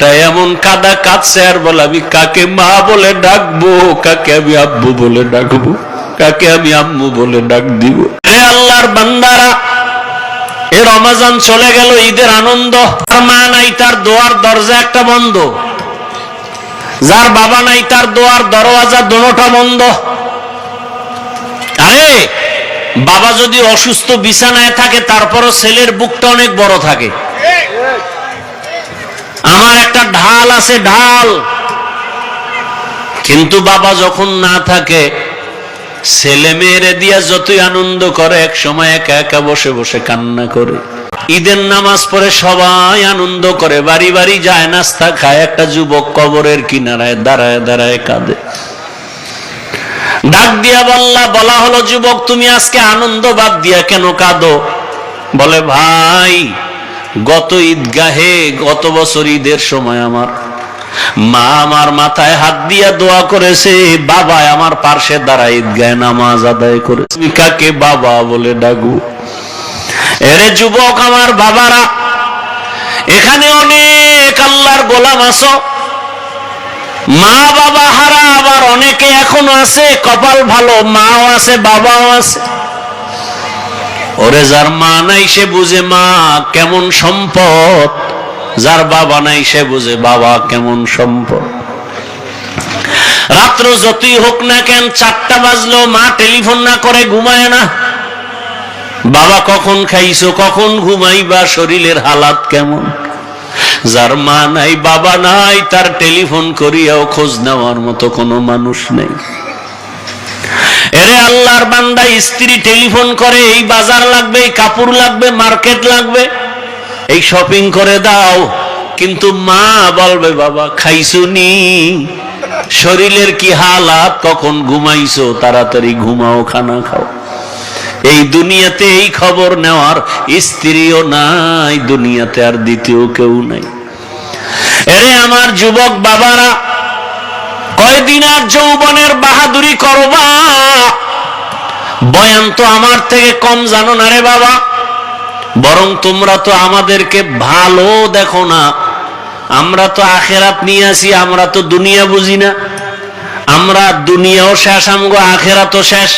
ছেলেটা এমন কাদা কাঁদছে আর বলে আমি কাকে মা বলে ডাকবো, কাকে আমি আব্বু বলে ডাকবো, কাকে আমি আম্মু বলে ডাক দিব। রে আল্লাহর বান্দারা, এ রমজান চলে গেল, ঈদের আনন্দ। তার মা নাই, তার দোয়ার দরজা একটা বন্ধ। যার বাবা নাই, তার দোয়ার দরওয়াজা দোনোটা বন্ধ। আরে বাবা যদি অসুস্থ বিছানায় থাকে, তারপরও ছেলের বুকটা অনেক বড় থাকে। আমার একটা ঢাল আছে, ঢাল। কিন্তু বাবা যখন না থাকে, ছেলে মেয়েরে দিয়া যতই আনন্দ করে, এক সময় একা একা বসে বসে কান্না করে। ঈদের নামাজ পড়ে সবাই আনন্দ করে, বাড়ি বাড়ি যায়, নাস্তা খায়। একটা যুবক কবরের কিনারায় দাঁড়ায় দাঁড়ায় কাঁদে। ডাক দিয়া বলা হলো, যুবক তুমি আজকে আনন্দ বাদ দিয়া কেন কাঁদো? বলে ভাই, গত ঈদগাহে গত বছর ঈদের সময় আমার মা আমার মাথায় হাত দিয়া দোয়া করেছে, বাবা আমার পার্শ্বে দাঁড়ায় ঈদগাহে নামাজ আদায় করে। তুমি কাকে বাবা বলে ডাকো? এরে যুবক আমার বাবারা, এখানে অনেক আল্লাহর গোলাম আছো, মা বাবা হারা, আবার অনেকে এখনো আছে, কপাল ভালো, মাও আছে বাবাও আছে। ওরে যার মা নাই সে বুঝে মা কেমন সম্পদ, যার বাবা নাই সে বুঝে বাবা কেমন সম্পদ। রাত্র যতই হোক না কেন, 4টা বাজলো মা টেলিফোন না করে ঘুমায় না। বাবা কখন খাইছো, কখন ঘুমাইবা, শরীরের হালাত কেমন? যার মা নাই বাবা নাই, তার টেলিফোন করিয়াও খোঁজ নেওয়ার মতো কোনো মানুষ নেই। এরে আল্লাহর বান্দা, স্ত্রী টেলিফোন করে, এই বাজার লাগবে, এই কাপড় লাগবে, মার্কেট লাগবে, এই শপিং করে দাও। কিন্তু মা বলবে বাবা খাইছো নি, শরীরের কি হালাত, কখন ঘুমাইছো, তাড়াতাড়ি ঘুমাও, খানা খাও। এই দুনিয়াতে এই খবর নেওয়ার স্ত্রীও নাই, দুনিয়াতে আর দ্বিতীয় কেউ নাই। এরে আমার যুবক বাবারা, কয়দিন আর যৌবনের বাহাদুরি করবা? বয়ান তো আমার থেকে কম জানো না রে বাবা, বরং তোমরা তো আমাদেরকে ভালো দেখো না। আমরা তো আখেরাত নিয়ে আসি, আমরা তো দুনিয়া বুঝি না। আমরা দুনিয়াও শেষ, আমগো আখেরাতও শেষ।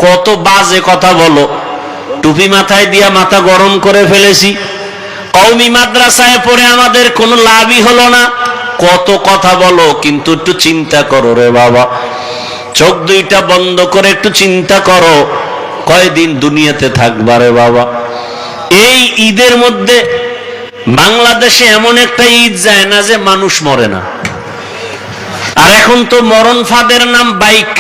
কত বাজে কথা বলো, টুপি মাথায় দিয়া মাথা গরম করে ফেলেছি। কওমি মাদ্রাসায় পড়ে আমাদের কোনো লাভই হলো না। কত কথা বলো, কিন্তু একটু চিন্তা করো রে বাবা, চোখ দুইটা বন্ধ করে একটু চিন্তা করো, কয়দিন দুনিয়াতে থাকবা রে বাবা। এই ঈদের মধ্যে বাংলাদেশে এমন একটা ঈদ যায় না যে মানুষ মরে না। আর এখন তো মরণ ফাঁদের নাম বাইক।